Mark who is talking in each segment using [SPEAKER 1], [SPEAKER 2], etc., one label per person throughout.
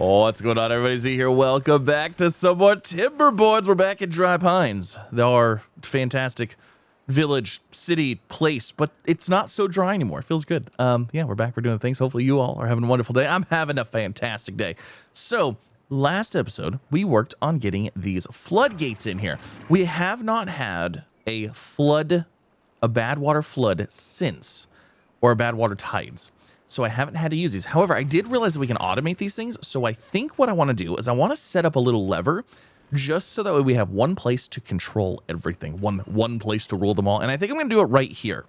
[SPEAKER 1] What's going on, everybody? Z here. Welcome back to some more Timberborns. We're back in Dry Pines, our fantastic village, city, place, but it's not so dry anymore. It feels good. Yeah, we're back. We're doing things. Hopefully you all are having a wonderful day. I'm having a fantastic day. So, last episode, we worked on getting these floodgates in here. We have not had a bad water flood since, or bad water tides. So I haven't had to use these. However, I did realize that we can automate these things. So I think what I want to do is I want to set up a little lever just so that way we have one place to control everything, one place to rule them all. And I think I'm going to do it right here.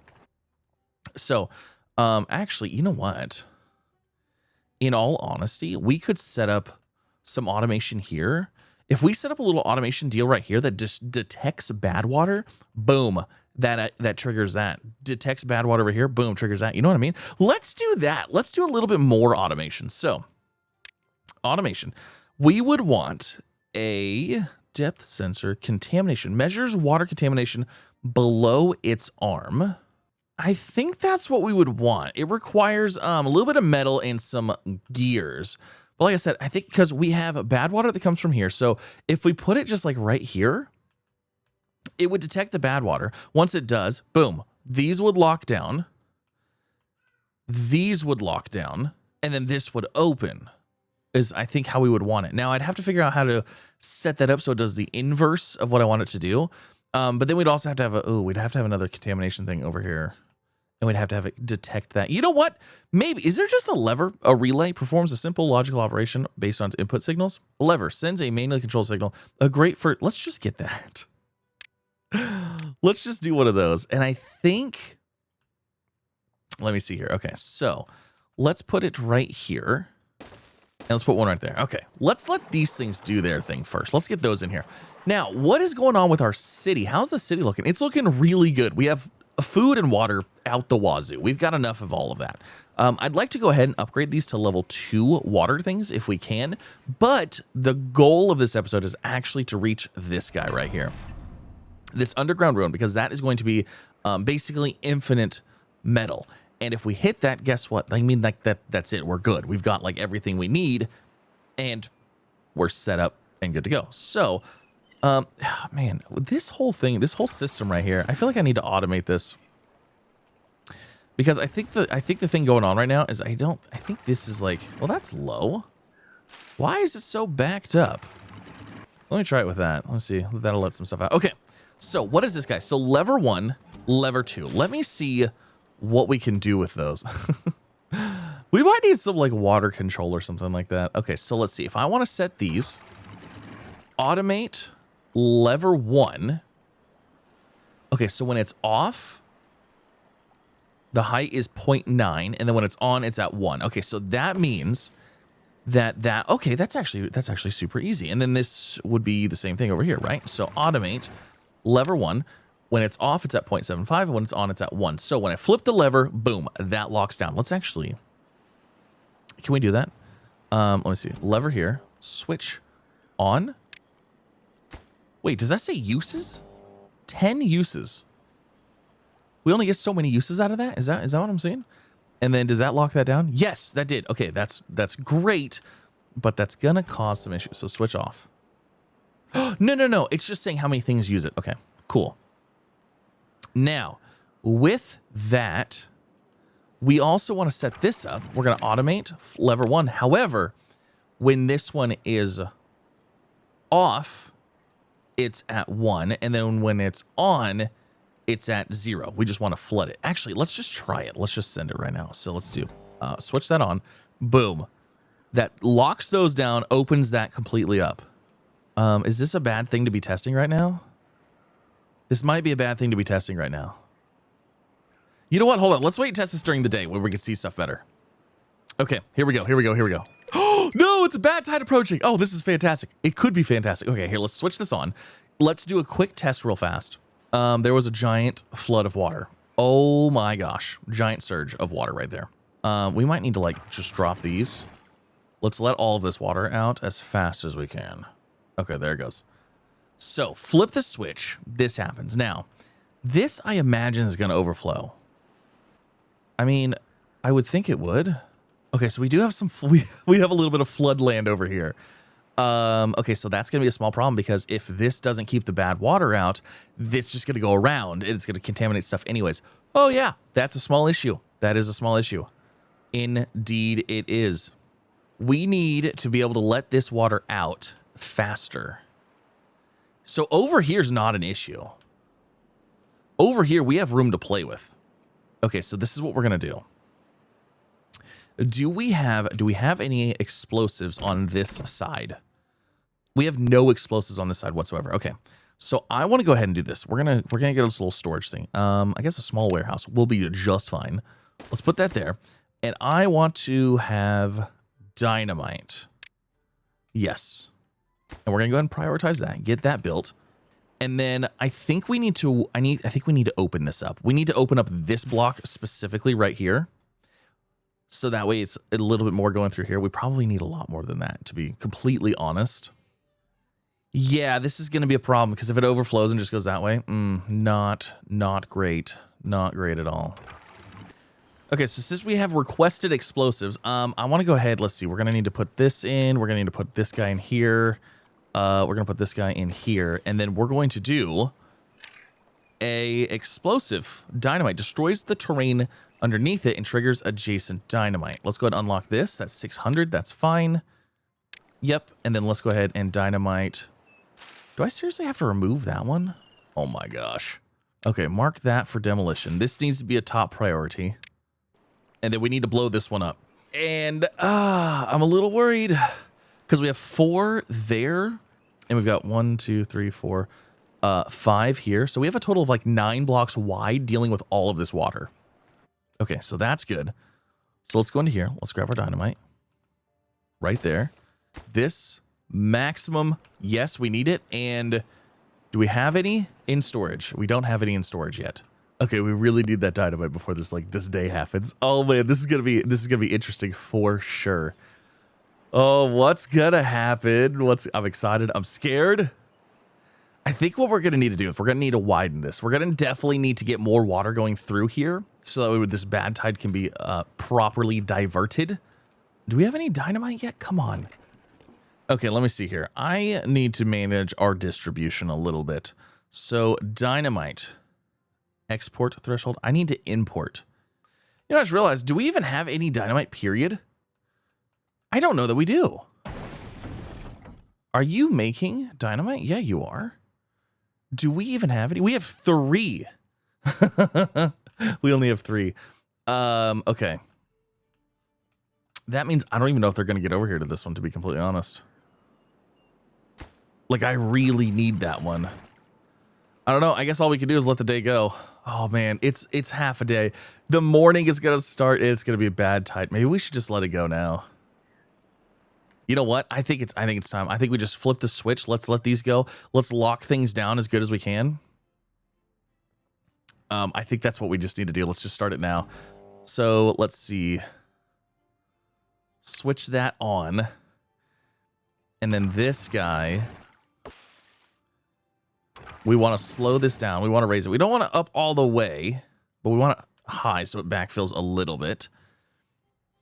[SPEAKER 1] So actually, you know what? In all honesty, we could set up some automation here. If we set up a little automation deal right here that just detects bad water, boom. That triggers that. Detects bad water over here, boom, triggers that. You know what I mean? Let's do that. Let's do a little bit more automation. So, automation. We would want a depth sensor contamination. Measures water contamination below its arm. I think that's what we would want. It requires a little bit of metal and some gears. But like I said, I think because we have bad water that comes from here. So, if we put it just like right here, it would detect the bad water. Once it does, boom, these would lock down. These would lock down. And then this would open is, I think, how we would want it. Now, I'd have to figure out how to set that up so it does the inverse of what I want it to do. But then we'd also have to have we'd have to have another contamination thing over here. And we'd have to have it detect that. You know what? Maybe, is there just a lever? A relay performs a simple logical operation based on input signals. A lever sends a manually controlled signal. Let's just get that. Let's just do one of those. And I think, let me see here. Okay, so let's put it right here. And let's put one right there. Okay, let's let these things do their thing first. Let's get those in here. Now, what is going on with our city? How's the city looking? It's looking really good. We have food and water out the wazoo. We've got enough of all of that. I'd like to go ahead and upgrade these to level 2 water things if we can. But the goal of this episode is actually to reach this guy right here. This underground ruin, because that is going to be basically infinite metal. And if we hit that, guess what? I mean, like that's it. We're good. We've got like everything we need and we're set up and good to go. So, man, this whole thing, this whole system right here, I feel like I need to automate this because I think the thing going on right now is I think this is like, well, that's low. Why is it so backed up? Let me try it with that. Let's see. That'll let some stuff out. Okay. So what is this guy? So lever 1, lever 2. Let me see what we can do with those. We might need some like water control or something like that. Okay, so let's see. If I want to set these, automate lever 1. Okay, so when it's off, the height is 0.9, and then when it's on, it's at 1. Okay, so that means okay, that's actually super easy. And then this would be the same thing over here, right? So automate lever 1, when it's off, it's at 0.75, and when it's on, it's at 1. So when I flip the lever, boom, that locks down. Let's actually, can we do that? Let me see, lever here, switch on. Wait, does that say uses? 10 uses. We only get so many uses out of that? Is that what I'm saying? And then does that lock that down? Yes, that did. Okay, that's great, but that's gonna cause some issues. So switch off. No. It's just saying how many things use it. Okay, cool. Now, with that, we also want to set this up. We're going to automate lever 1. However, when this one is off, it's at 1. And then when it's on, it's at 0. We just want to flood it. Actually, let's just try it. Let's just send it right now. So let's do, switch that on. Boom. That locks those down, opens that completely up. Is this a bad thing to be testing right now? This might be a bad thing to be testing right now. You know what? Hold on. Let's wait and test this during the day when we can see stuff better. Okay, here we go. Oh, no, it's a bad tide approaching. Oh, this is fantastic. It could be fantastic. Okay, here, let's switch this on. Let's do a quick test real fast. There was a giant flood of water. Oh my gosh. Giant surge of water right there. We might need to like just drop these. Let's let all of this water out as fast as we can. Okay, there it goes. So, flip the switch. This happens. Now, this, I imagine, is going to overflow. I mean, I would think it would. Okay, so we do have some, we have a little bit of flood land over here. Okay, so that's going to be a small problem because if this doesn't keep the bad water out, it's just going to go around and it's going to contaminate stuff anyways. Oh yeah, that's a small issue. That is a small issue. Indeed it is. We need to be able to let this water out faster. So over here's not an issue. Over here, we have room to play with. Okay, so this is what we're going to do. Do we have any explosives on this side? We have no explosives on this side whatsoever. Okay. So I want to go ahead and do this. We're going to get this little storage thing. I guess a small warehouse will be just fine. Let's put that there. And I want to have dynamite. Yes. And we're going to go ahead and prioritize that. Get that built. And then I think we need to open this up. We need to open up this block specifically right here. So that way it's a little bit more going through here. We probably need a lot more than that, to be completely honest. Yeah, this is going to be a problem because if it overflows and just goes that way, not great. Not great at all. Okay, so since we have requested explosives, I want to go ahead. Let's see. We're going to need to put this in. We're going to need to put this guy in here. We're going to put this guy in here. And then we're going to do a explosive. Dynamite destroys the terrain underneath it and triggers adjacent dynamite. Let's go ahead and unlock this. That's 600. That's fine. Yep. And then let's go ahead and dynamite. Do I seriously have to remove that one? Oh my gosh. Okay, mark that for demolition. This needs to be a top priority. And then we need to blow this one up. And I'm a little worried because we have 4 there. And we've got 1, 2, 3, 4, 5 here. So we have a total of like 9 blocks wide dealing with all of this water. Okay, so that's good. So let's go into here. Let's grab our dynamite. Right there. This maximum, yes, we need it. And do we have any in storage? We don't have any in storage yet. Okay, we really need that dynamite before this day happens. Oh man, this is gonna be interesting for sure. Oh, what's gonna happen? I'm excited. I'm scared. I think what we're gonna need to do is we're gonna need to widen this. We're gonna definitely need to get more water going through here so that way this bad tide can be properly diverted. Do we have any dynamite yet? Come on. Okay, let me see here. I need to manage our distribution a little bit. So dynamite, export threshold. I need to import. You know, I just realized, do we even have any dynamite, period? I don't know that we do. Are you making dynamite? Yeah, you are. Do we even have any? We have 3. We only have 3. Okay. That means I don't even know if they're going to get over here to this one, to be completely honest. Like, I really need that one. I don't know. I guess all we can do is let the day go. Oh, man. It's half a day. The morning is going to start. It's going to be a bad tide. Maybe we should just let it go now. You know what? I think it's time. I think we just flip the switch. Let's let these go. Let's lock things down as good as we can. I think that's what we just need to do. Let's just start it now. So let's see. Switch that on. And then this guy, we want to slow this down. We want to raise it. We don't want to up all the way, but we want it high so it backfills a little bit.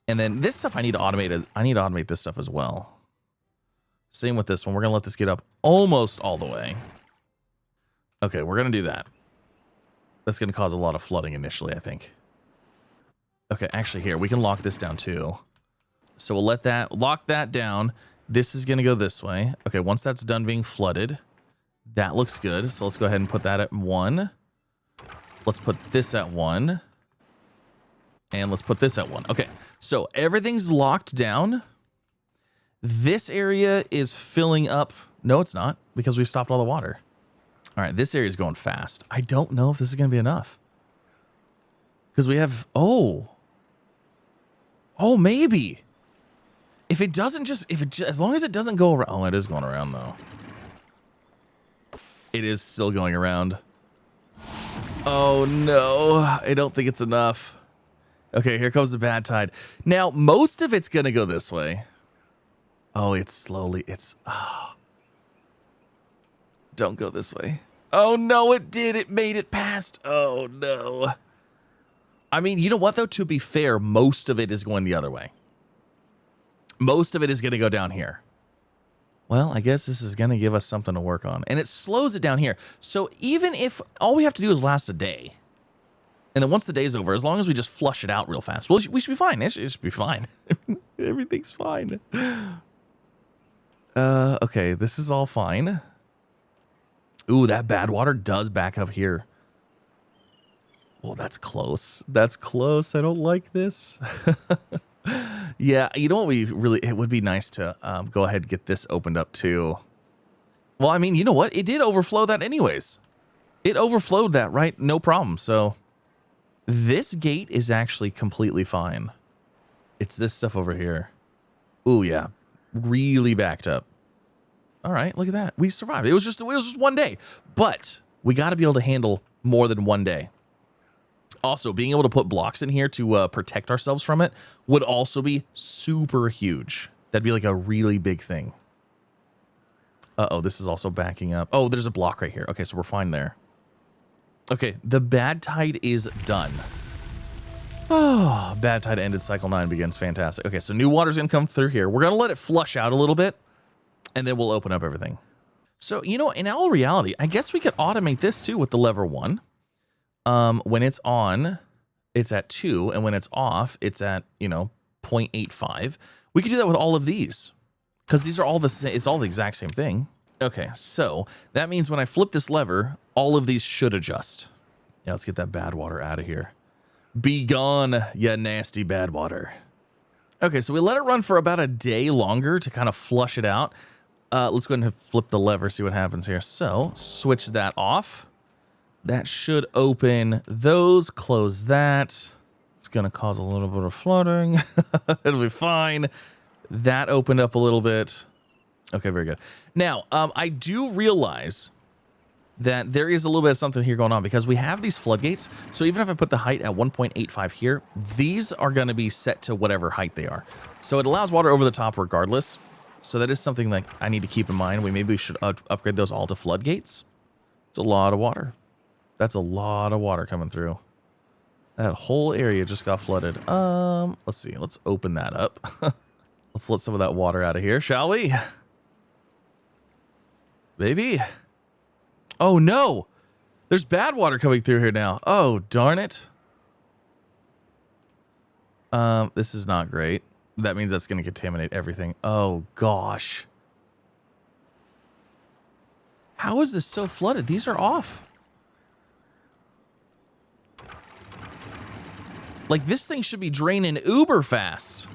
[SPEAKER 1] And then this stuff I need to automate it. I need to automate this stuff as well. Same with this one. We're going to let this get up almost all the way. Okay, we're going to do that. That's going to cause a lot of flooding initially, I think. Okay, actually here, we can lock this down too. So we'll lock that down. This is going to go this way. Okay, once that's done being flooded, that looks good. So let's go ahead and put that at 1. Let's put this at 1. And let's put this at 1. Okay, so everything's locked down. This area is filling up. No, it's not, because we've stopped all the water. All right, this area is going fast. I don't know if this is going to be enough. Because we have, oh, maybe. If it doesn't as long as it doesn't go around. Oh, it is going around though. It is still going around. Oh no, I don't think it's enough. Okay, here comes the bad tide. Now, most of it's going to go this way. Oh, don't go this way. Oh no, it did. It made it past. Oh no. I mean, you know what though? To be fair, most of it is going the other way. Most of it is going to go down here. Well, I guess this is going to give us something to work on. And it slows it down here. So even if all we have to do is last a day, and then once the day's over, as long as we just flush it out real fast, well, we should be fine. It should be fine. Everything's fine. Okay, this is all fine. Ooh, that bad water does back up here. Oh, that's close. That's close. I don't like this. Yeah, you know what it would be nice to go ahead and get this opened up too. Well, I mean, you know what? It did overflow that anyways. It overflowed that, right? No problem. So this gate is actually completely fine. It's this stuff over here. Ooh, yeah. Really backed up. All right, look at that. We survived. It was just one day, but we got to be able to handle more than one day. Also, being able to put blocks in here to protect ourselves from it would also be super huge. That'd be like a really big thing. Uh-oh, this is also backing up. Oh, there's a block right here. Okay, so we're fine there. Okay, the bad tide is done. Oh, bad tide ended. Cycle 9 begins. Fantastic. Okay, so new water's going to come through here. We're going to let it flush out a little bit, and then we'll open up everything. So, you know, in all reality, I guess we could automate this too with the lever 1. When it's on, it's at 2, and when it's off, it's at, 0.85. We could do that with all of these, because these are all it's all the exact same thing. Okay, so that means when I flip this lever, all of these should adjust. Yeah, let's get that bad water out of here. Be gone, you nasty bad water. Okay, so we let it run for about a day longer to kind of flush it out. Let's go ahead and flip the lever, see what happens here. So, switch that off. That should open those, close that. It's going to cause a little bit of flooding. It'll be fine. That opened up a little bit. Okay, very good. Now, I do realize that there is a little bit of something here going on because we have these floodgates. So even if I put the height at 1.85 here, these are going to be set to whatever height they are. So it allows water over the top regardless. So that is something that I need to keep in mind. Maybe we should upgrade those all to floodgates. It's a lot of water. That's a lot of water coming through. That whole area just got flooded. Let's see. Let's open that up. Let's let some of that water out of here, shall we? Baby. Oh, no. There's bad water coming through here now. Oh, darn it. This is not great. That means that's going to contaminate everything. Oh, gosh. How is this so flooded? These are off. Like, this thing should be draining uber fast.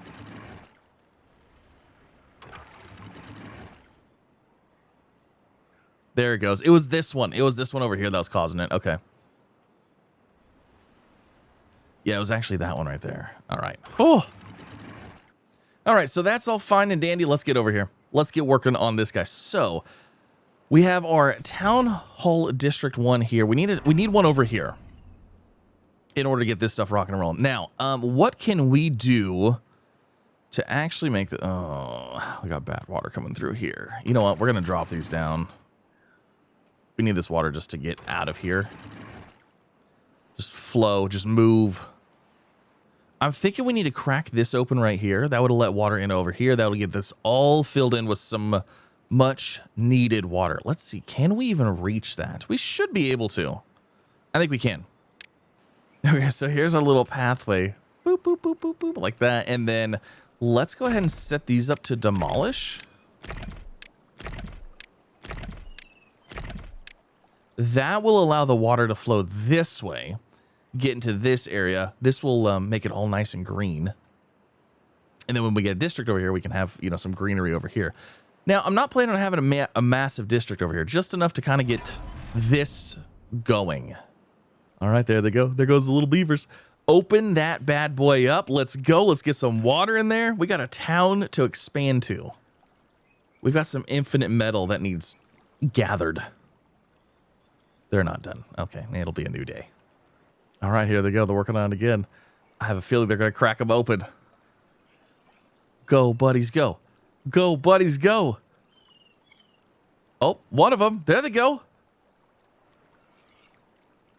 [SPEAKER 1] There it goes. It was this one. It was this one over here that was causing it. Okay. Yeah, it was actually that one right there. All right. Oh. All right, so that's all fine and dandy. Let's get over here. Let's get working on this guy. So, we have our Town Hall District 1 here. We need one over here in order to get this stuff rocking and rolling. Now, what can we do to actually make the... Oh, we got bad water coming through here. You know what? We're going to drop these down. We need this water just to get out of here. Just flow, just move. I'm thinking we need to crack this open right here. That would let water in over here. That would get this all filled in with some much needed water. Let's see. Can we even reach that? We should be able to. I think we can. Okay, so here's our little pathway. Boop, boop, boop, boop, boop, like that. And then let's go ahead and set these up to demolish. That will allow the water to flow this way, get into this area. This will make it all nice and green. And then when we get a district over here, we can have, some greenery over here. Now, I'm not planning on having a massive district over here, just enough to kind of get this going. All right, there they go. There goes the little beavers. Open that bad boy up. Let's go. Let's get some water in there. We got a town to expand to. We've got some infinite metal that needs gathered. They're not done. Okay, it'll be a new day. All right, here they go. They're working on it again. I have a feeling they're going to crack them open. Go, buddies, go. Go, buddies, go. Oh, one of them. There they go.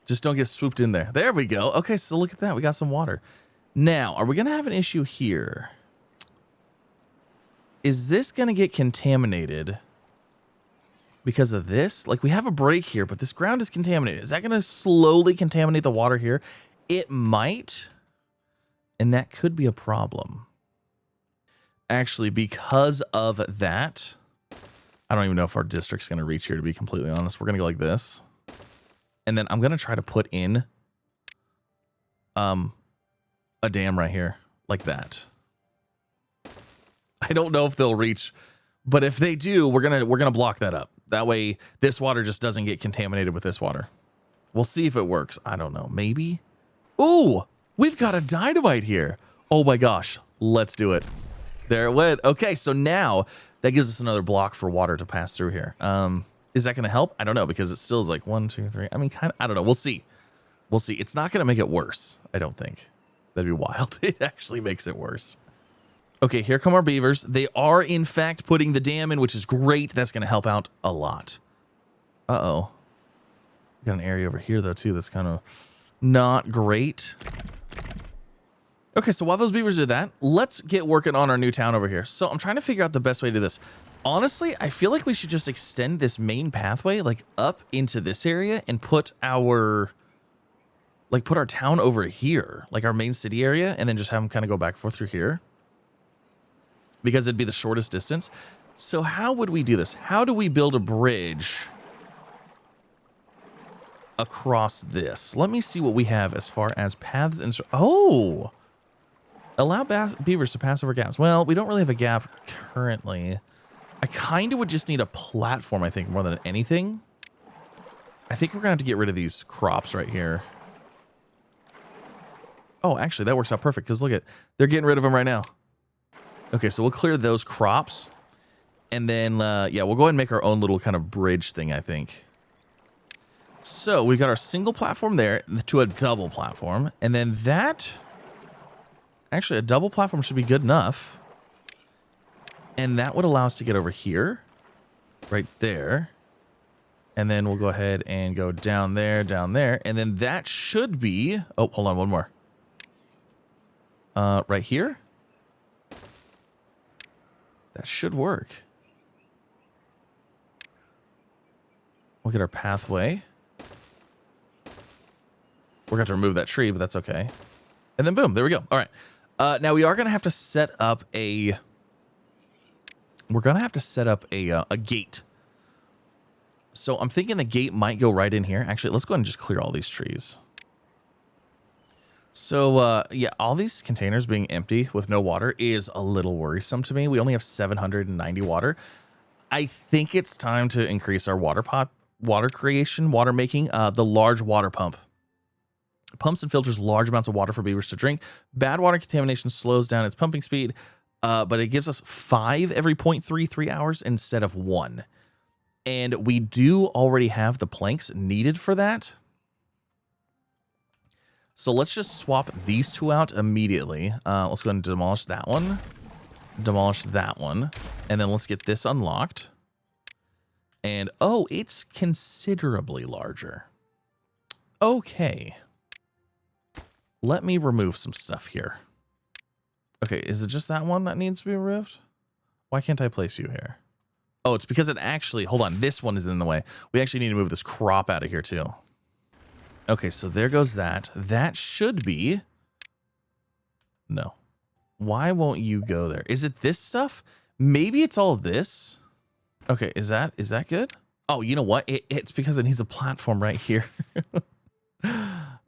[SPEAKER 1] Just don't get swooped in there. There we go. Okay, so look at that. We got some water. Now, are we going to have an issue here? is this going to get contaminated because of this? Like, we have a break here, but this ground is contaminated. Is that going to slowly contaminate the water here? It might, and that could be a problem. Actually, because of that, I don't even know if our district's going to reach here, to be completely honest. We're going to go like this. And then I'm going to try to put in a dam right here, like that. I don't know if they'll reach, but if they do, we're gonna block that up. That way, this water just doesn't get contaminated with this water. We'll see if it works. I don't know. Maybe. Ooh, we've got a dynamite here. Oh my gosh, let's do it. There it went. Okay, so now that gives us another block for water to pass through here. Is that gonna help? I don't know, because it still is like 1, 2, 3. I mean, kind of. I don't know. We'll see. We'll see. It's not gonna make it worse. I don't think. That'd be wild. It actually makes it worse. Okay, here come our beavers. They are, in fact, putting the dam in, which is great. That's going to help out a lot. Uh-oh. Got an area over here, though, too, that's kind of not great. Okay, so while those beavers do that, let's get working on our new town over here. So I'm trying to figure out the best way to do this. Honestly, I feel like we should just extend this main pathway, like, up into this area and put our... like, put our town over here, like our main city area, and then just have them kind of go back and forth through here. Because it'd be the shortest distance. So how would we do this? How do we build a bridge across this? Let me see what we have as far as paths and... Oh! Allow beavers to pass over gaps. Well, we don't really have a gap currently. I kind of would just need a platform, I think, more than anything. I think we're going to have to get rid of these crops right here. Oh, actually, that works out perfect, because look at... they're getting rid of them right now. Okay, so we'll clear those crops. And then, yeah, we'll go ahead and make our own little kind of bridge thing, I think. So we've got our single platform there to a double platform. And then that... actually, a double platform should be good enough. And that would allow us to get over here. Right there. And then we'll go ahead and go down there, down there. And then that should be... oh, hold on, one more. Right here. That should work. Look at our pathway. We're going to remove that tree, but that's okay. And then boom, there we go. All right. Now we are going to have to set up a... we're going to have to set up a gate. So I'm thinking the gate might go right in here. Actually, let's go ahead and just clear all these trees. So, yeah, all these containers being empty with no water is a little worrisome to me. We only have 790 water. I think it's time to increase our water creation, water making. The large water pump. Pumps and filters large amounts of water for beavers to drink. Bad water contamination slows down its pumping speed, but it gives us 5 every 0.33 hours instead of 1. And we do already have the planks needed for that. So let's just swap these two out immediately. Let's go ahead and demolish that one. Demolish that one. And then let's get this unlocked. And, oh, it's considerably larger. Okay. Let me remove some stuff here. Okay, is it just that one that needs to be removed? Why can't I place you here? Oh, it's because it actually... hold on, this one is in the way. We actually need to move this crop out of here, too. Okay, so there goes that. That should be... no. Why won't you go there? Is it this stuff? Maybe it's all of this. Okay, is that good? Oh, you know what? It's because it needs a platform right here.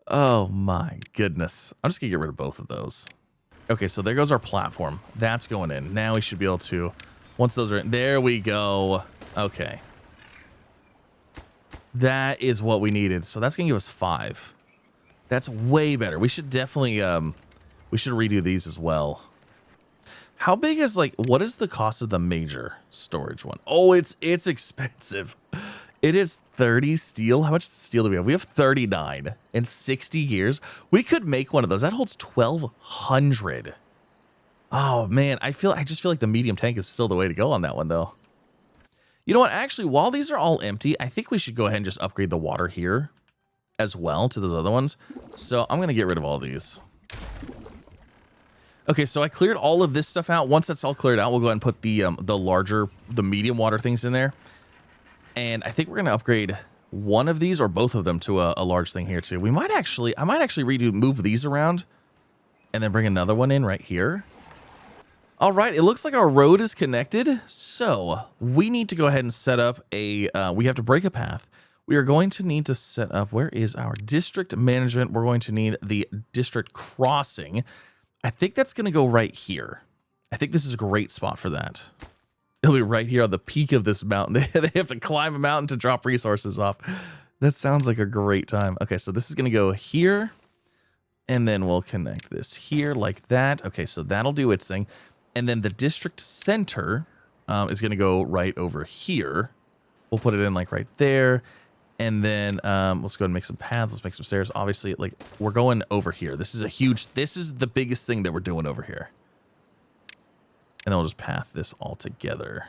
[SPEAKER 1] Oh my goodness. I'm just gonna get rid of both of those. Okay, so there goes our platform. That's going in. Now we should be able to... once those are in... there we go. Okay. That is what we needed. So that's going to give us 5. That's way better. We should definitely, we should redo these as well. How big is, like, what is the cost of the major storage one? Oh, it's expensive. It is 30 steel. How much steel do we have? We have 39 and 60 gears. We could make one of those. That holds 1,200. Oh, man. I just feel like the medium tank is still the way to go on that one, though. You know what? Actually, while these are all empty, I think we should go ahead and just upgrade the water here as well to those other ones. So I'm going to get rid of all these. Okay, so I cleared all of this stuff out. Once that's all cleared out, we'll go ahead and put the medium water things in there. And I think we're gonna upgrade one of these or both of them to a large thing here too. I might actually move these around and then bring another one in right here. All right, it looks like our road is connected. So we need to go ahead and set up we have to break a path. We are going to need to set up, where is our district management? We're going to need the district crossing. I think that's going to go right here. I think this is a great spot for that. It'll be right here on the peak of this mountain. They have to climb a mountain to drop resources off. That sounds like a great time. Okay, so this is going to go here. And then we'll connect this here like that. Okay, so that'll do its thing. And then the district center is going to go right over here. We'll put it in like right there. And then let's go ahead and make some paths. Let's make some stairs. Obviously, like we're going over here. This is the biggest thing that we're doing over here. And then we'll just path this all together.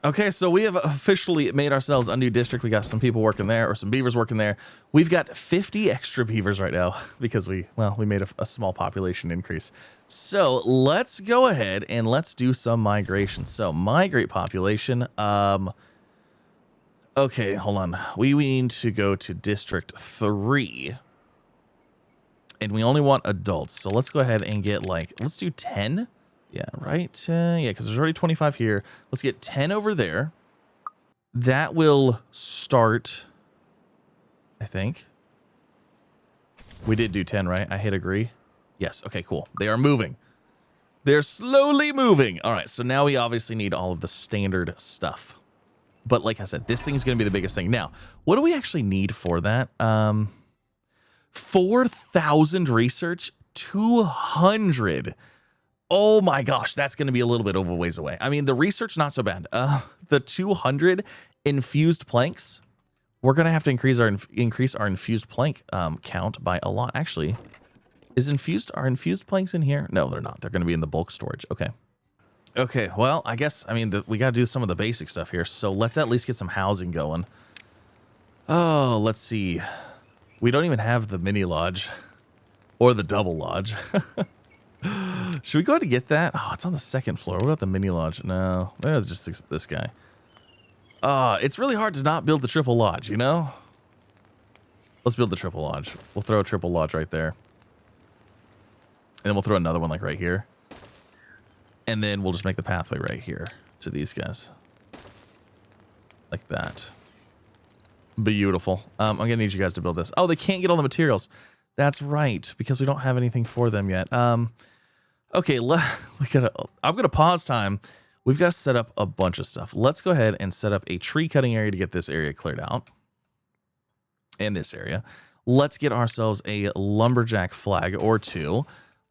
[SPEAKER 1] Okay, so we have officially made ourselves a new district. We got some people working there, or some beavers working there. We've got 50 extra beavers right now because we made a small population increase. So let's go ahead and let's do some migration. So migrate population. Okay, hold on. We need to go to District 3. And we only want adults. So let's go ahead and get let's do 10. Yeah, right? Yeah, because there's already 25 here. Let's get 10 over there. That will start, I think. We did do 10, right? I hit agree. Yes, okay, cool. They are moving. They're slowly moving. All right, so now we obviously need all of the standard stuff. But like I said, this thing's going to be the biggest thing. Now, what do we actually need for that? 4,000 research, 200. Oh my gosh, that's going to be a little bit of a ways away. I mean, the research, not so bad. The 200 infused planks, we're going to have to increase our infused plank count by a lot. Actually, are infused planks in here? No, they're not. They're going to be in the bulk storage. Okay. Okay, well, I guess, I mean, we got to do some of the basic stuff here. So let's at least get some housing going. Oh, let's see. We don't even have the mini lodge or the double lodge. Should we go ahead and get that? Oh, it's on the second floor. What about the mini lodge? No, maybe it's just this guy. It's really hard to not build the triple lodge, you know? Let's build the triple lodge. We'll throw a triple lodge right there. And then we'll throw another one like right here. And then we'll just make the pathway right here to these guys. Like that. Beautiful. I'm going to need you guys to build this. Oh, they can't get all the materials. That's right, because we don't have anything for them yet. Okay, I'm going to pause time. We've got to set up a bunch of stuff. Let's go ahead and set up a tree cutting area to get this area cleared out. And this area. Let's get ourselves a lumberjack flag or two.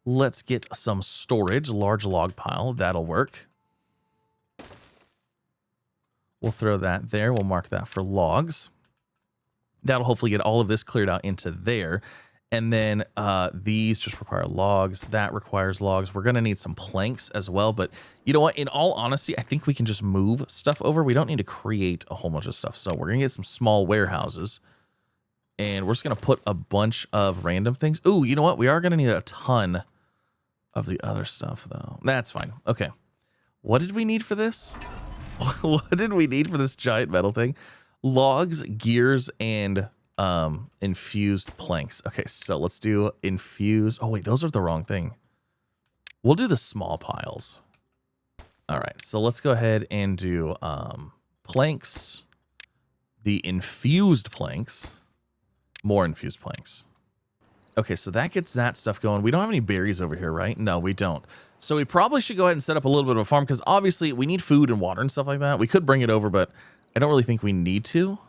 [SPEAKER 1] Let's get some storage, large log pile. That'll work. We'll throw that there. We'll mark that for logs. That'll hopefully get all of this cleared out into there. And then these just require logs. That requires logs. We're going to need some planks as well. But you know what? In all honesty, I think we can just move stuff over. We don't need to create a whole bunch of stuff. So we're going to get some small warehouses. And we're just going to put a bunch of random things. Ooh, you know what? We are going to need a ton of the other stuff, though. That's fine. Okay. What did we need for this? What did we need for this giant metal thing? Logs, gears, and infused planks. Okay, so let's do infused. Oh, wait, those are the wrong thing. We'll do the small piles. All right, so let's go ahead and do planks, the infused planks, more infused planks. Okay, so that gets that stuff going. We don't have any berries over here, right? No, we don't. So we probably should go ahead and set up a little bit of a farm because obviously we need food and water and stuff like that. We could bring it over, but I don't really think we need to.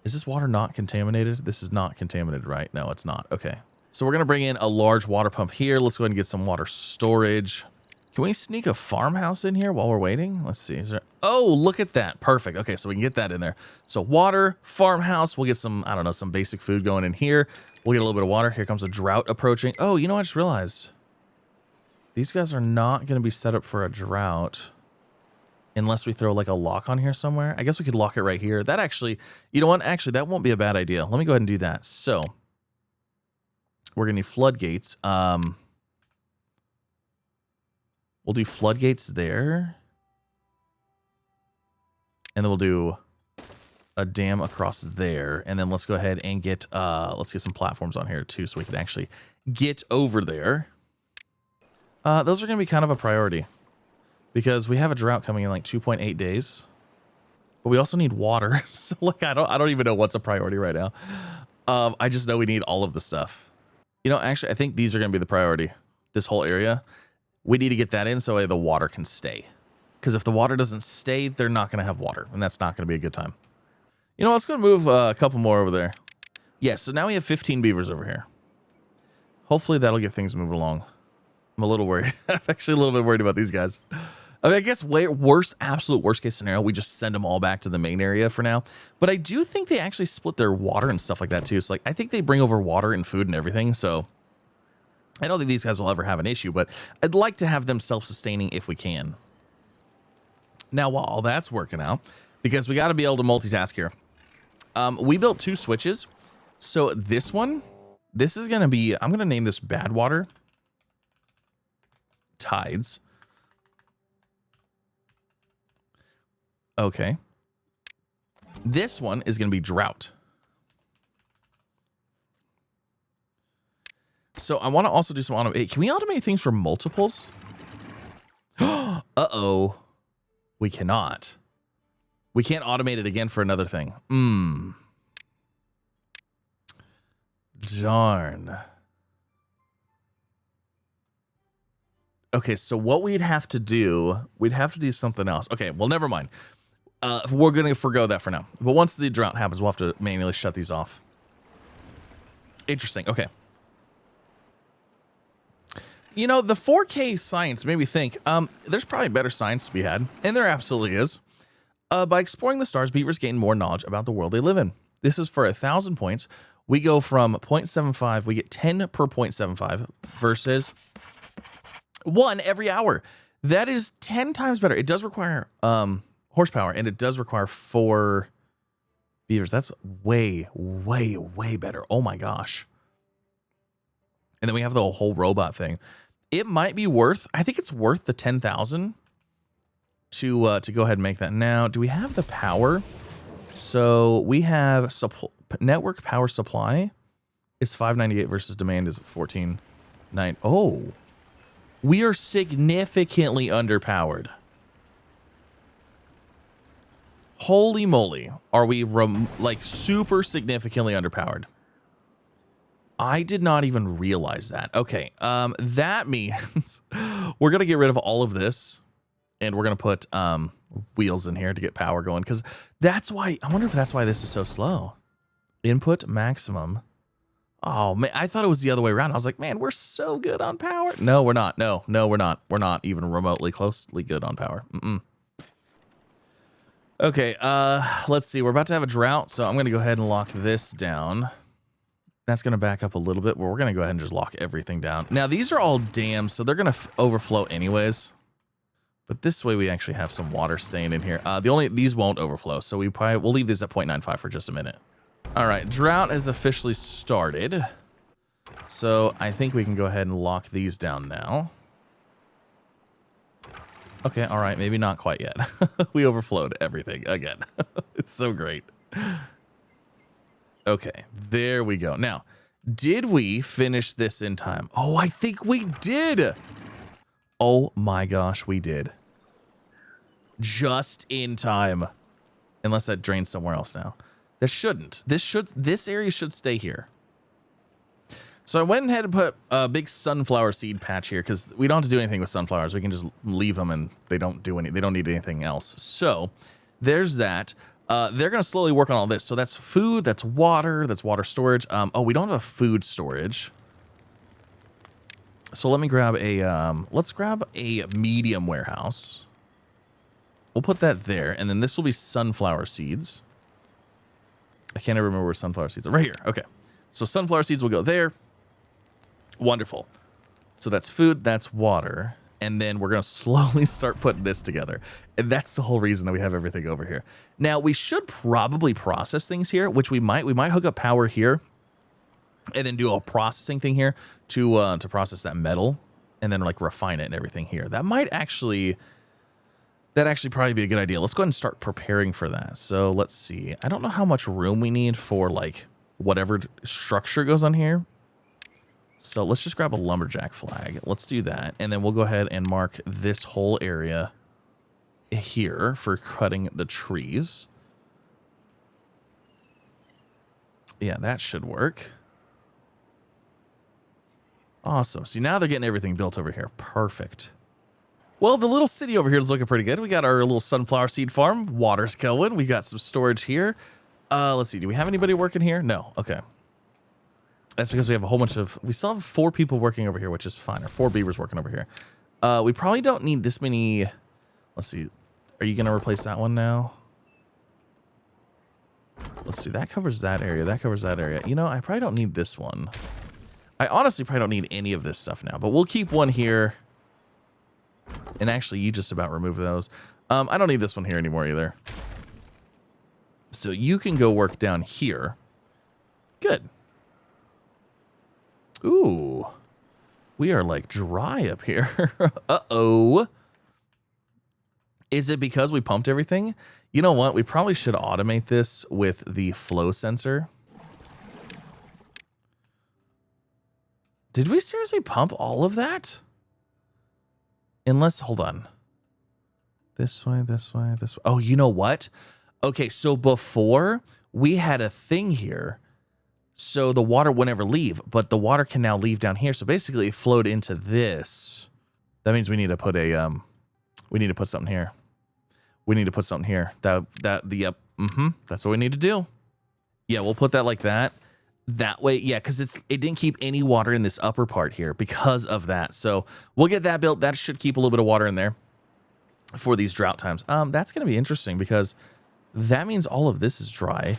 [SPEAKER 1] Is this water not contaminated? This is not contaminated, right? No, it's not. Okay. So we're going to bring in a large water pump here. Let's go ahead and get some water storage. Can we sneak a farmhouse in here while we're waiting? Let's see. Is there... Oh, look at that. Perfect. Okay, so we can get that in there. So water, farmhouse. We'll get some, I don't know, some basic food going in here. We'll get a little bit of water. Here comes a drought approaching. Oh, you know what I just realized? These guys are not going to be set up for a drought unless we throw like a lock on here somewhere. I guess we could lock it right here. That actually, you know what? Actually, that won't be a bad idea. Let me go ahead and do that. So we're going to need floodgates. We'll do floodgates there. And then we'll do a dam across there. And then let's go ahead and get, let's get some platforms on here too so we can actually get over there. Those are going to be kind of a priority because we have a drought coming in like 2.8 days. But we also need water. So like, I don't even know what's a priority right now. I just know we need all of the stuff. You know, actually, I think these are going to be the priority. This whole area. We need to get that in so the water can stay. Because if the water doesn't stay, they're not going to have water. And that's not going to be a good time. You know, let's go move a couple more over there. Yeah, so now we have 15 beavers over here. Hopefully that'll get things moving along. I'm a little worried. I'm actually a little bit worried about these guys. I mean, I guess absolute worst case scenario, we just send them all back to the main area for now. But I do think they actually split their water and stuff like that too. So like, I think they bring over water and food and everything. So I don't think these guys will ever have an issue, but I'd like to have them self-sustaining if we can. Now, while all that's working out, because we got to be able to multitask here, we built 2 switches. So this one, this is going to be, I'm going to name this bad water tides. Okay. This one is going to be drought. So I want to also do some automate. Can we automate things for multiples? Uh-oh. We cannot. We can't automate it again for another thing. Darn. Okay, so what we'd have to do something else. Okay, well, never mind. We're going to forgo that for now. But once the drought happens, we'll have to manually shut these off. Interesting. Okay. You know, the 4K science made me think, there's probably better science to be had, and there absolutely is. By exploring the stars, beavers gain more knowledge about the world they live in. This is for 1,000 points. We go from 0.75, we get 10 per 0.75 versus 1 every hour. That is 10 times better. It does require horsepower, and it does require 4 beavers. That's way, way, way better. Oh my gosh. And then we have the whole robot thing. It might be worth, I think it's worth the 10,000 to go ahead and make that. Now, do we have the power? So we have network power supply is 598 versus demand is 14.9. Oh, we are significantly underpowered. Holy moly. Are we like super significantly underpowered? I did not even realize that. Okay, that means we're going to get rid of all of this, and we're going to put wheels in here to get power going, because that's why, I wonder if that's why this is so slow. Input maximum. Oh, man, I thought it was the other way around. I was like, man, we're so good on power. No, we're not. No, we're not. We're not even remotely closely good on power. Okay, let's see. We're about to have a drought, so I'm going to go ahead and lock this down. That's going to back up a little bit, but we're going to go ahead and just lock everything down. Now, these are all dams, so they're going to overflow anyways. But this way, we actually have some water staying in here. These won't overflow, so we'll leave these at 0.95 for just a minute. All right, drought has officially started. So I think we can go ahead and lock these down now. Okay, all right, maybe not quite yet. We overflowed everything again. It's so great. Okay, there we go. Now, did we finish this in time? Oh, I think we did. Oh my gosh, we did. Just in time. Unless that drains somewhere else now. This shouldn't. This area should stay here. So I went ahead and put a big sunflower seed patch here because we don't have to do anything with sunflowers. We can just leave them and they don't need anything else. So there's that. They're going to slowly work on all this. So that's food, that's water storage. Oh, we don't have a food storage. So let me grab let's grab a medium warehouse. We'll put that there. And then this will be sunflower seeds. I can't remember where sunflower seeds are. Right here. Okay. So sunflower seeds will go there. Wonderful. So that's food, that's water. And then we're going to slowly start putting this together. And that's the whole reason that we have everything over here. Now, we should probably process things here, which we might hook up power here and then do a processing thing here to process that metal. and then like refine it and everything here. That actually probably be a good idea. Let's go ahead and start preparing for that. So let's see. I don't know how much room we need for like whatever structure goes on here. So let's just grab a lumberjack flag. Let's do that. And then we'll go ahead and mark this whole area here for cutting the trees. Yeah, that should work. Awesome. See, now they're getting everything built over here. Perfect. Well, the little city over here is looking pretty good. We got our little sunflower seed farm. Water's going. We got some storage here. Let's see. Do we have anybody working here? No. Okay. That's because we have a whole bunch of... We still have 4 people working over here, which is fine. Or 4 beavers working over here. We probably don't need this many... Let's see. Are you going to replace that one now? Let's see. That covers that area. That covers that area. You know, I probably don't need this one. I honestly probably don't need any of this stuff now. But we'll keep one here. And actually, you just about remove those. I don't need this one here anymore either. So you can go work down here. Good. Ooh. We are like dry up here. Uh-oh. Is it because we pumped everything? You know what? We probably should automate this with the flow sensor. Did we seriously pump all of that? Unless, hold on. This way, this way, this way. Oh, you know what? Okay, so before we had a thing here. So the water would never leave, but the water can now leave down here. So basically it flowed into this. That means we need to put a, we need to put something here. We need to put something here. Yep. That's what we need to do. Yeah, we'll put that like that. That way, yeah, because it didn't keep any water in this upper part here because of that. So we'll get that built. That should keep a little bit of water in there for these drought times. That's going to be interesting because that means all of this is dry.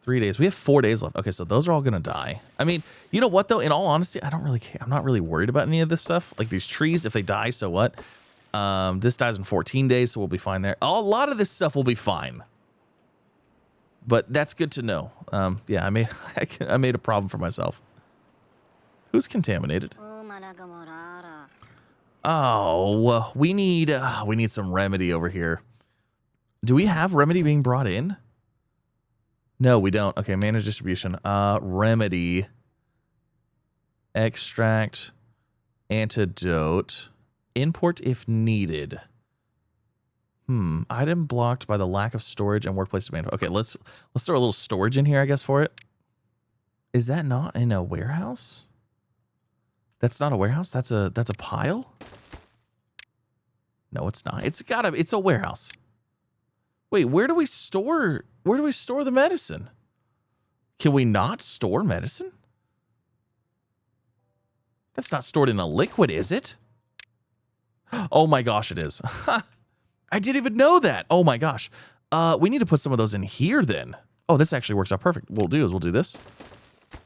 [SPEAKER 1] 3 days. We have 4 days left. Okay, so those are all going to die. I mean, you know what, though? In all honesty, I don't really care. I'm not really worried about any of this stuff. Like these trees, if they die, so what? This dies in 14 days, so we'll be fine there. A lot of this stuff will be fine. But that's good to know. Yeah, I made a problem for myself. Who's contaminated? Oh, we need some remedy over here. Do we have remedy being brought in? No, we don't. Okay, manage distribution. Remedy. Extract. Antidote. Import if needed. Item blocked by the lack of storage and workplace demand. Okay, let's throw a little storage in here, I guess, for it. Is that not in a warehouse? That's not a warehouse? That's a pile? No, it's not. It's a warehouse. Wait, where do we store the medicine? Can we not store medicine? That's not stored in a liquid, is it? Oh my gosh, it is. I didn't even know that. Oh my gosh. We need to put some of those in here then. Oh, this actually works out perfect. What we'll do this.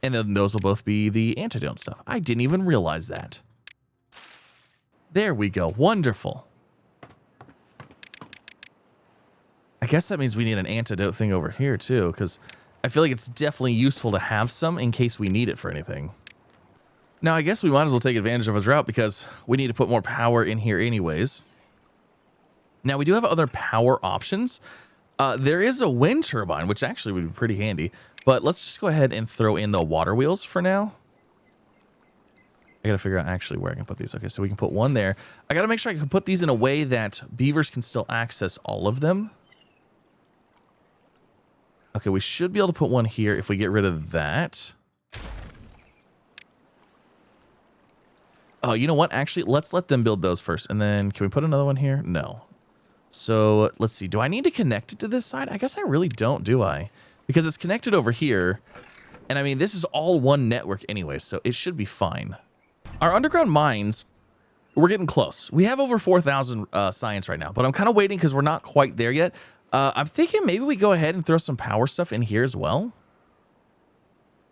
[SPEAKER 1] And then those will both be the antidote stuff. I didn't even realize that. There we go. Wonderful. I guess that means we need an antidote thing over here too, because I feel like it's definitely useful to have some in case we need it for anything. Now, I guess we might as well take advantage of a drought because we need to put more power in here anyways. Now, we do have other power options. There is a wind turbine, which actually would be pretty handy. But let's just go ahead and throw in the water wheels for now. I got to figure out actually where I can put these. Okay, so we can put one there. I got to make sure I can put these in a way that beavers can still access all of them. Okay, we should be able to put one here if we get rid of that. Oh, you know what? Actually, let's let them build those first. And then can we put another one here? No. So let's see. Do I need to connect it to this side? I guess I really don't, do I? Because it's connected over here. And I mean, this is all one network anyway, so it should be fine. Our underground mines, we're getting close. We have over 4,000 science right now, but I'm kind of waiting because we're not quite there yet. I'm thinking maybe we go ahead and throw some power stuff in here as well.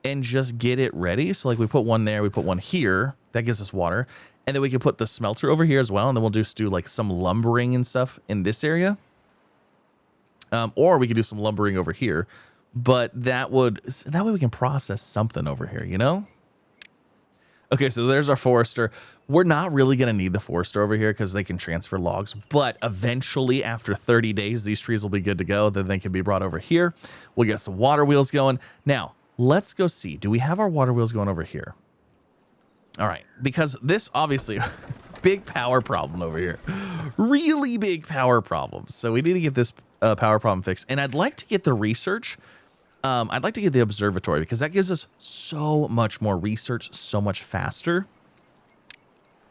[SPEAKER 1] And just get it ready. So like we put one there, we put one here. That gives us water. And then we can put the smelter over here as well. And then we'll just do like some lumbering and stuff in this area. Or we could do some lumbering over here. But that way we can process something over here, you know? Okay, so there's our forester. We're not really going to need the forester over here because they can transfer logs. But eventually, after 30 days, these trees will be good to go. Then they can be brought over here. We'll get some water wheels going. Now, let's go see. Do we have our water wheels going over here? All right, because this obviously... big power problem over here. Really big power problems. So we need to get this power problem fixed. And I'd like to get the research. I'd like to get the observatory because that gives us so much more research so much faster.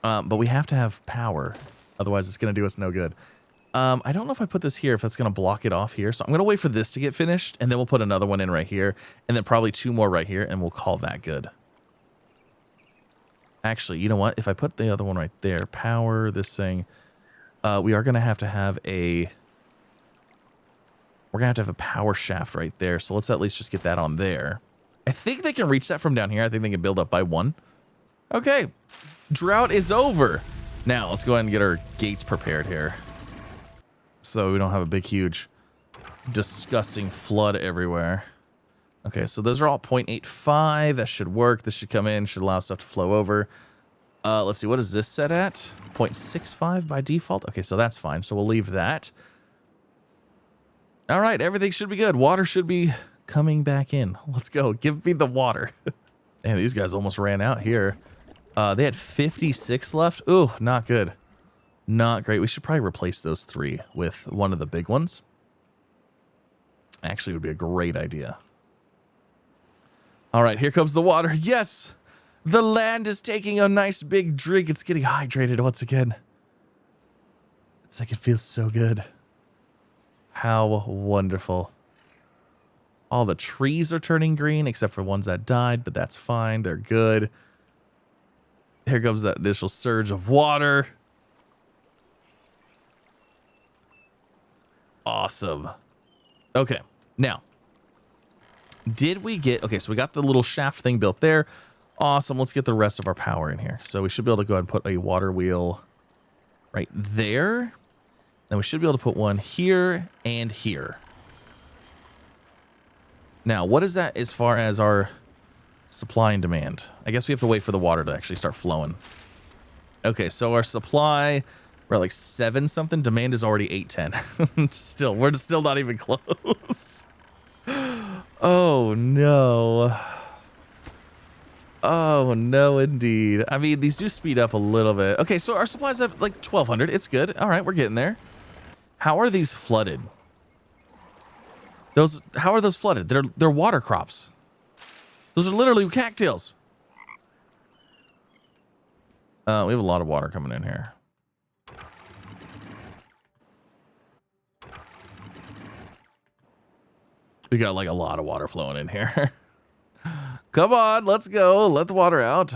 [SPEAKER 1] But we have to have power. Otherwise, it's going to do us no good. I don't know if I put this here, if that's going to block it off here. So I'm going to wait for this to get finished. And then we'll put another one in right here. And then probably 2 more right here. And we'll call that good. Actually, you know what? If I put the other one right there, power this thing, we are going to have a... We're going to have a power shaft right there. So let's at least just get that on there. I think they can reach that from down here. I think they can build up by 1. Okay. Drought is over. Now, let's go ahead and get our gates prepared here. So we don't have a big, huge, disgusting flood everywhere. Okay, so those are all 0.85. That should work. This should come in, should allow stuff to flow over. Let's see, what is this set at? 0.65 by default? Okay, so that's fine. So we'll leave that. All right, everything should be good. Water should be coming back in. Let's go. Give me the water. And these guys almost ran out here. They had 56 left. Ooh, not good. Not great. We should probably replace those 3 with one of the big ones. Actually, it would be a great idea. All right, here comes the water. Yes, the land is taking a nice big drink. It's getting hydrated once again. It's like it feels so good. How wonderful. All the trees are turning green except for ones that died, but that's fine. They're good. Here comes that initial surge of water. Awesome. Okay, now. Did we get... Okay, so we got the little shaft thing built there. Awesome. Let's get the rest of our power in here. So we should be able to go ahead and put a water wheel right there. Then we should be able to put one here and here. Now, what is that as far as our supply and demand? I guess we have to wait for the water to actually start flowing. Okay, so our supply... We're at like 7 something. Demand is already 810. We're still not even close. Oh, no. Oh, no, indeed. I mean, these do speed up a little bit. Okay, so our supplies have like 1,200. It's good. All right, we're getting there. How are these flooded? How are those flooded? They're water crops. Those are literally cattails. We have a lot of water coming in here. We got like a lot of water flowing in here. Come on, let's go. Let the water out.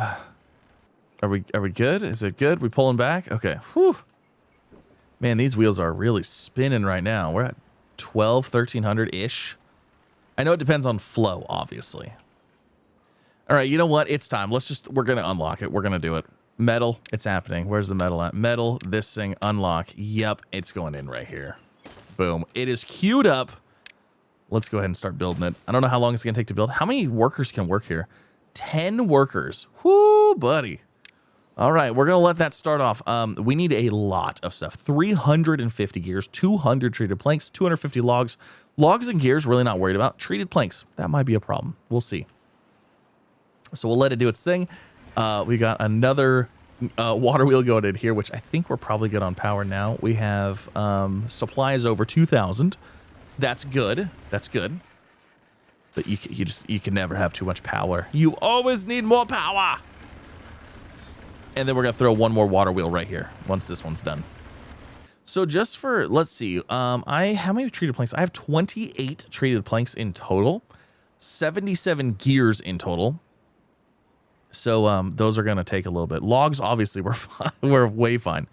[SPEAKER 1] Are we good? Is it good? We pulling back? Okay. Whew. Man, these wheels are really spinning right now. We're at 1,300-ish. I know it depends on flow, obviously. All right, you know what? It's time. We're going to unlock it. We're going to do it. Metal, it's happening. Where's the metal at? Metal, this thing, unlock. Yep, it's going in right here. Boom. It is queued up. Let's go ahead and start building it. I don't know how long it's going to take to build. How many workers can work here? 10 workers. Whoo, buddy. All right, we're going to let that start off. We need a lot of stuff. 350 gears, 200 treated planks, 250 logs. Logs and gears, really not worried about. Treated planks, that might be a problem. We'll see. So we'll let it do its thing. We got another water wheel going in here, which I think we're probably good on power now. We have supplies over 2,000. That's good. That's good. But you can never have too much power. You always need more power. And then we're gonna throw one more water wheel right here once this one's done. So just for, let's see, how many treated planks? I have 28 treated planks in total, 77 gears in total. So those are gonna take a little bit. Logs, obviously, we're fine. We're way fine.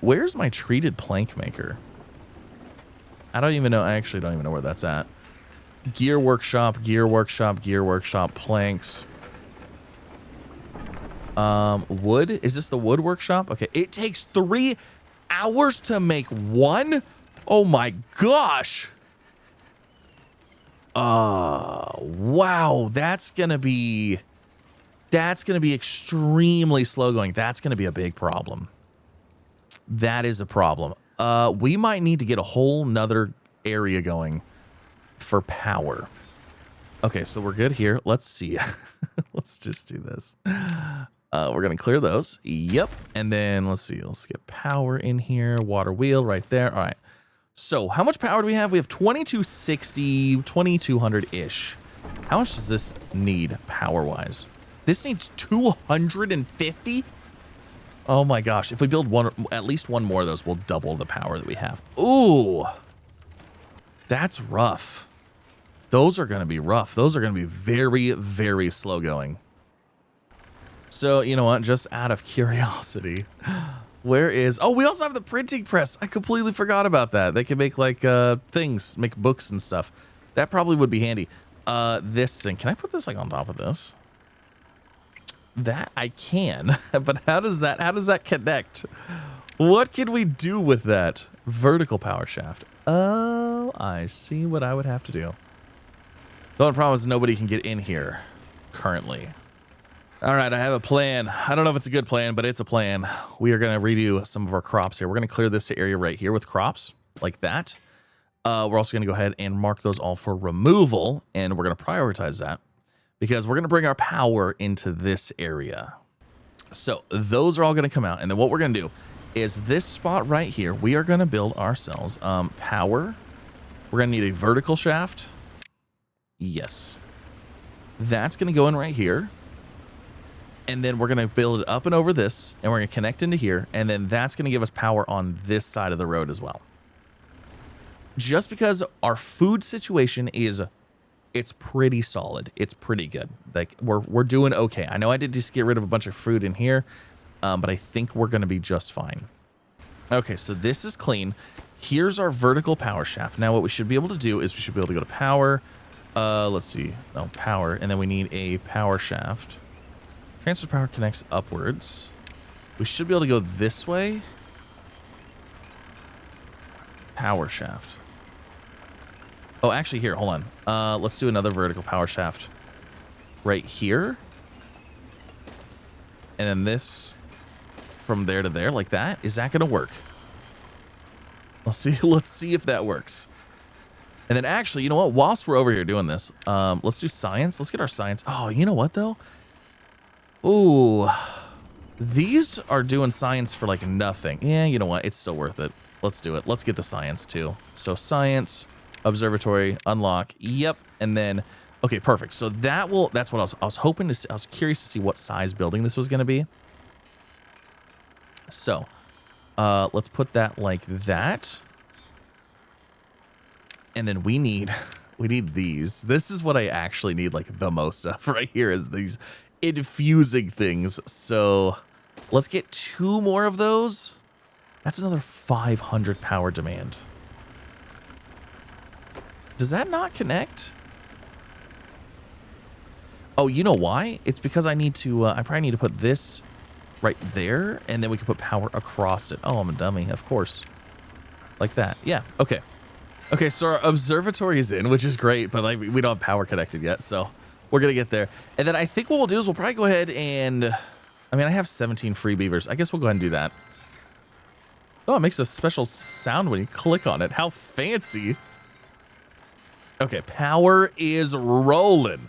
[SPEAKER 1] Where's my treated plank maker? I don't even know. I actually don't even know where that's at. Gear workshop, gear workshop, gear workshop, planks. Wood. Is this the wood workshop? Okay. It takes 3 hours to make one. Oh my gosh. Wow. That's going to be That's going to be extremely slow going. That's going to be a big problem. That is a problem. We might need to get a whole nother area going for power. Okay, so we're good here. Let's see. Let's just do this. We're going to clear those. Yep. And then let's see. Let's get power in here. Water wheel right there. All right. So how much power do we have? We have 2260, 2200-ish. How much does this need power-wise? This needs 250? Oh my gosh. If we build one, at least one more of those, we'll double the power that we have. Ooh. That's rough. Those are going to be rough. Those are going to be very, very slow going. So, you know what? Just out of curiosity, where is... Oh, we also have the printing press. I completely forgot about that. They can make, like, things, make books and stuff. That probably would be handy. This thing. Can I put this, like, on top of this? That I can. But how does that connect? What can we do with that? Vertical power shaft. Oh, I see what I would have to do. The only problem is nobody can get in here currently. All right, I have a plan. I don't know if it's a good plan, but it's a plan. We are going to redo some of our crops here. We're going to clear this area right here with crops like that. We're also going to go ahead and mark those all for removal, and we're going to prioritize that because we're going to bring our power into this area. So those are all going to come out, and then what we're going to do is this spot right here, we are going to build ourselves power. We're going to need a vertical shaft. Yes. That's going to go in right here. And then we're going to build it up and over this, and we're going to connect into here, and then that's going to give us power on this side of the road as well. Just because our food situation is, it's pretty solid. It's pretty good. Like, we're doing okay. I know I did just get rid of a bunch of fruit in here, but I think we're going to be just fine. Okay, so this is clean. Here's our vertical power shaft. Now what we should be able to do is we should be able to go to power. Let's see. No, power, and then we need a power shaft. Transfer power connects upwards. We should be able to go this way. Power shaft. Oh, actually, here, hold on. Let's do another vertical power shaft right here. And then this from there to there, like that. Is that going to work? Let's see if that works. And then actually, you know what? Whilst we're over here doing this, let's do science. Let's get our science. Oh, you know what, though? Ooh, these are doing science for like nothing. Yeah, you know what? It's still worth it. Let's do it. Let's get the science too. So science, observatory, unlock. Yep. And then, okay, perfect. So that's what I was hoping to see. I was curious to see what size building this was going to be. So, let's put that like that. And then we need these. This is what I actually need like the most of right here is these infusing things. So let's get 2 more of those. That's another 500 power demand. Does that not connect? Oh, you know why? It's because I need to, I probably need to put this right there, and then we can put power across it. Oh, I'm a dummy, of course. Like that. Yeah, okay. Okay, so our observatory is in, which is great, but like we don't have power connected yet, so we're going to get there. And then I think what we'll do is we'll probably go ahead and... I mean, I have 17 free beavers. I guess we'll go ahead and do that. Oh, it makes a special sound when you click on it. How fancy. Okay, power is rolling.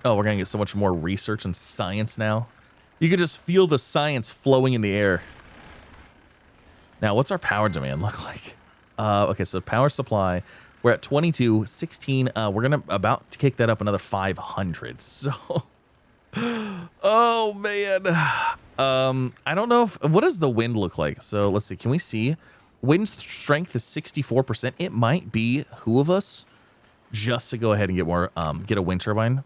[SPEAKER 1] Oh, we're going to get so much more research and science now. You can just feel the science flowing in the air. Now, what's our power demand look like? Okay, so power supply... We're at 22, 16. We're going to about to kick that up another 500. So, oh man. I don't know what does the wind look like? So let's see. Can we see? Wind strength is 64%. It might be who of us just to go ahead and get more, get a wind turbine.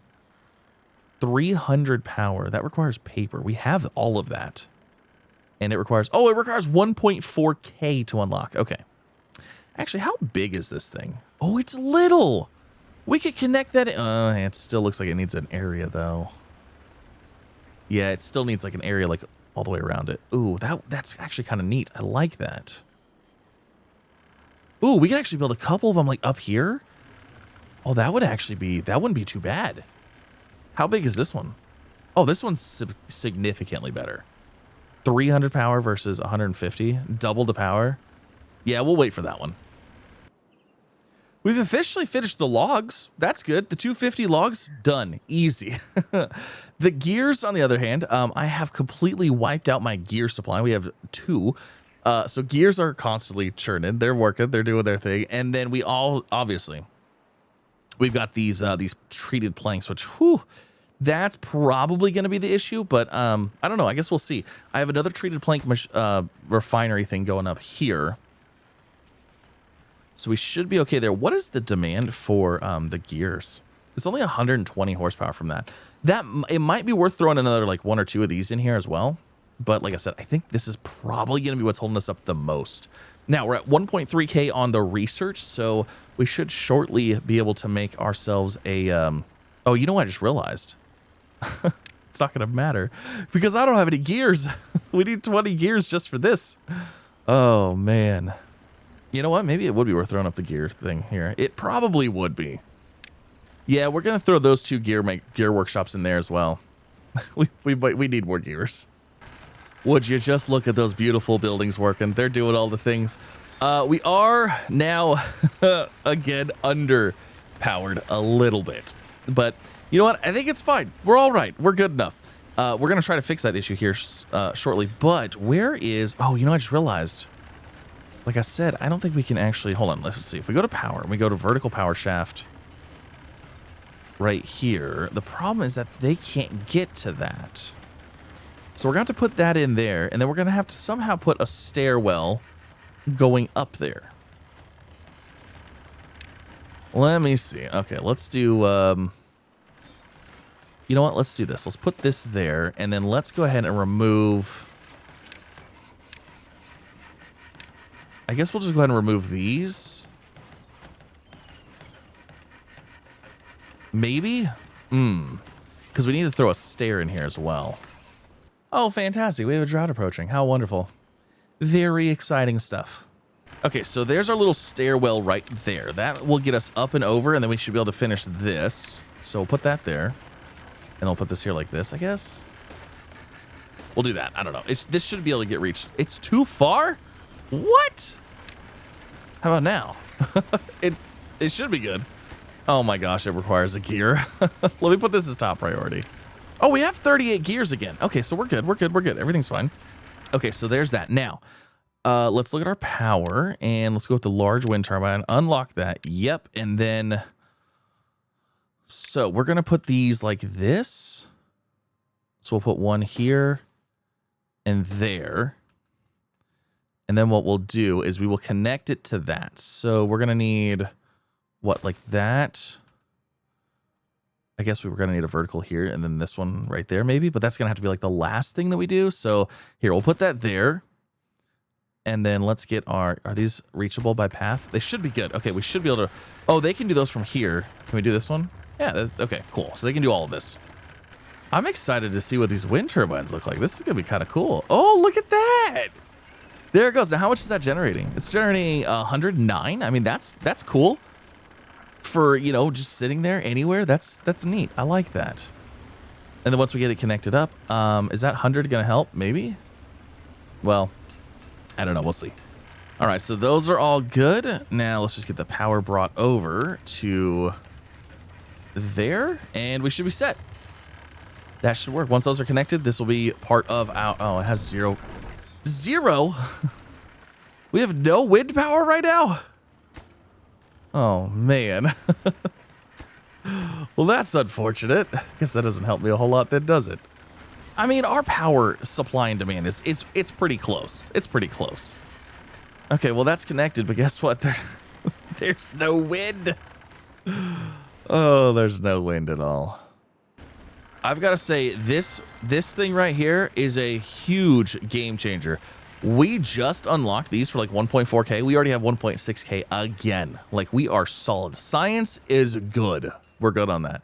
[SPEAKER 1] 300 power. That requires paper. We have all of that. And it requires 1.4K to unlock. Okay. Actually, how big is this thing? Oh, it's little. We could connect that. It still looks like it needs an area, though. Yeah, it still needs like an area like all the way around it. Ooh, that's actually kind of neat. I like that. Ooh, we can actually build a couple of them like up here. Oh, that wouldn't be too bad. How big is this one? Oh, this one's significantly better. 300 power versus 150, double the power. Yeah, we'll wait for that one. We've officially finished the logs. That's good. The 250 logs, done. Easy. The gears, on the other hand, I have completely wiped out my gear supply. We have 2. So gears are constantly churning. They're working. They're doing their thing. And then we all, obviously, we've got these treated planks, which, whew, that's probably going to be the issue. But I don't know. I guess we'll see. I have another treated plank refinery thing going up here. So we should be okay there. What is the demand for the gears? It's only 120 horsepower from that. It might be worth throwing another like 1 or 2 of these in here as well. But like I said, I think this is probably going to be what's holding us up the most. Now we're at 1.3K on the research, so we should shortly be able to make ourselves a. Oh, you know what I just realized? It's not going to matter because I don't have any gears. We need 20 gears just for this. Oh man. You know what? Maybe it would be worth throwing up the gear thing here. It probably would be. Yeah, we're going to throw those 2 gear workshops in there as well. we need more gears. Would you just look at those beautiful buildings working? They're doing all the things. We are now, again, underpowered a little bit. But you know what? I think it's fine. We're all right. We're good enough. We're going to try to fix that issue here shortly. But where is... Oh, you know, I just realized... Like I said, I don't think we can actually... Hold on, let's see. If we go to power, and we go to vertical power shaft right here, the problem is that they can't get to that. So we're going to have to put that in there, and then we're going to have to somehow put a stairwell going up there. Let me see. Okay, let's do... you know what? Let's do this. Let's put this there, and then let's go ahead and remove... I guess we'll just go ahead and remove these. Maybe? Because we need to throw a stair in here as well. Oh, fantastic. We have a drought approaching. How wonderful. Very exciting stuff. Okay, so there's our little stairwell right there. That will get us up and over, and then we should be able to finish this. So we'll put that there. And I'll put this here like this, I guess. We'll do that. I don't know. This should be able to get reached. It's too far? What? How about now? It should be good. Oh my gosh, it requires a gear. Let me put this as top priority. Oh, we have 38 gears again. Okay, so we're good. We're good. We're good. Everything's fine. Okay, so there's that. Now, let's look at our power and let's go with the large wind turbine. Unlock that. Yep. And then, so we're going to put these like this. So we'll put one here and there. And then what we'll do is we will connect it to that. So we're going to need, what, like that? I guess we were going to need a vertical here and then this one right there maybe. But that's going to have to be like the last thing that we do. So here, we'll put that there. And then let's get our, are these reachable by path? They should be good. Okay, we should be able to, oh, they can do those from here. Can we do this one? Yeah, that's, okay, cool. So they can do all of this. I'm excited to see what these wind turbines look like. This is going to be kind of cool. Oh, look at that. There it goes. Now, how much is that generating? It's generating 109. I mean, that's cool. For, you know, just sitting there anywhere. That's neat. I like that. And then once we get it connected up, is that 100 going to help? Maybe? Well, I don't know. We'll see. All right, so those are all good. Now, let's just get the power brought over to there, and we should be set. That should work. Once those are connected, this will be part of our... Oh, it has zero... Zero? We have no wind power right now? Oh, man. Well, that's unfortunate. Guess that doesn't help me a whole lot then, does it? I mean, our power supply and demand is... It's pretty close. It's pretty close. Okay, well, that's connected, but guess what? There's no wind. Oh, there's no wind at all. I've got to say, this thing right here is a huge game changer. We just unlocked these for like 1.4K. We already have 1.6K again. Like, we are solid. Science is good. We're good on that.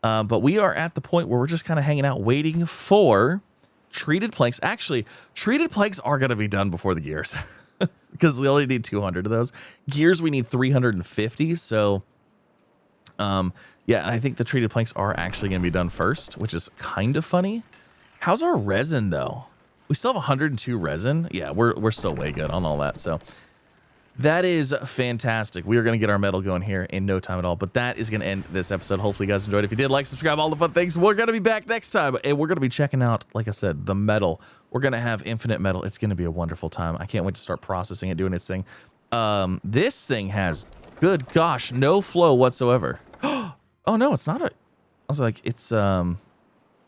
[SPEAKER 1] But we are at the point where we're just kind of hanging out waiting for treated planks. Actually, treated planks are going to be done before the gears because we only need 200 of those. Gears, we need 350. So Yeah, I think the treated planks are actually going to be done first, which is kind of funny. How's our resin though? We still have 102 resin. Yeah, we're still way good on all that. So that is fantastic. We are going to get our metal going here in no time at all. But that is going to end this episode. Hopefully you guys enjoyed. If you did, like, subscribe, all the fun things. We're going to be back next time. And we're going to be checking out, like I said, the metal. We're going to have infinite metal. It's going to be a wonderful time. I can't wait to start processing it, doing its thing. This thing has, good gosh, no flow whatsoever. Oh, no, it's not a... I was like, it's... I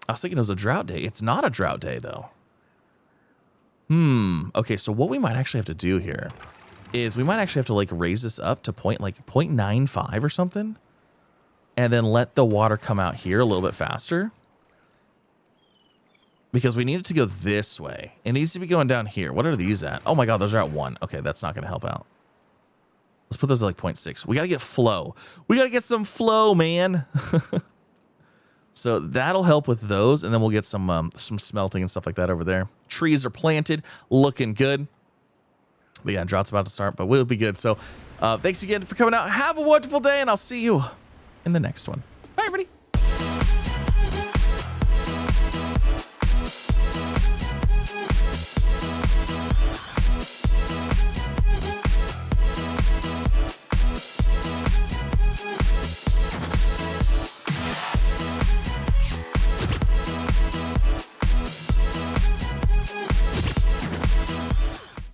[SPEAKER 1] was thinking it was a drought day. It's not a drought day, though. Okay, so what we might actually have to do here is we might actually have to like raise this up to 0.95 or something, and then let the water come out here a little bit faster, because we need it to go this way. It needs to be going down here. What are these at? Oh my god, those are at 1. Okay, that's not going to help out. Let's put those at like 0.6. We got to get flow. We got to get some flow, man. So that'll help with those, and then we'll get some smelting and stuff like that over there. Trees are planted, looking good. But yeah, drought's about to start, but we'll be good. So thanks again for coming out. Have a wonderful day, and I'll see you in the next one.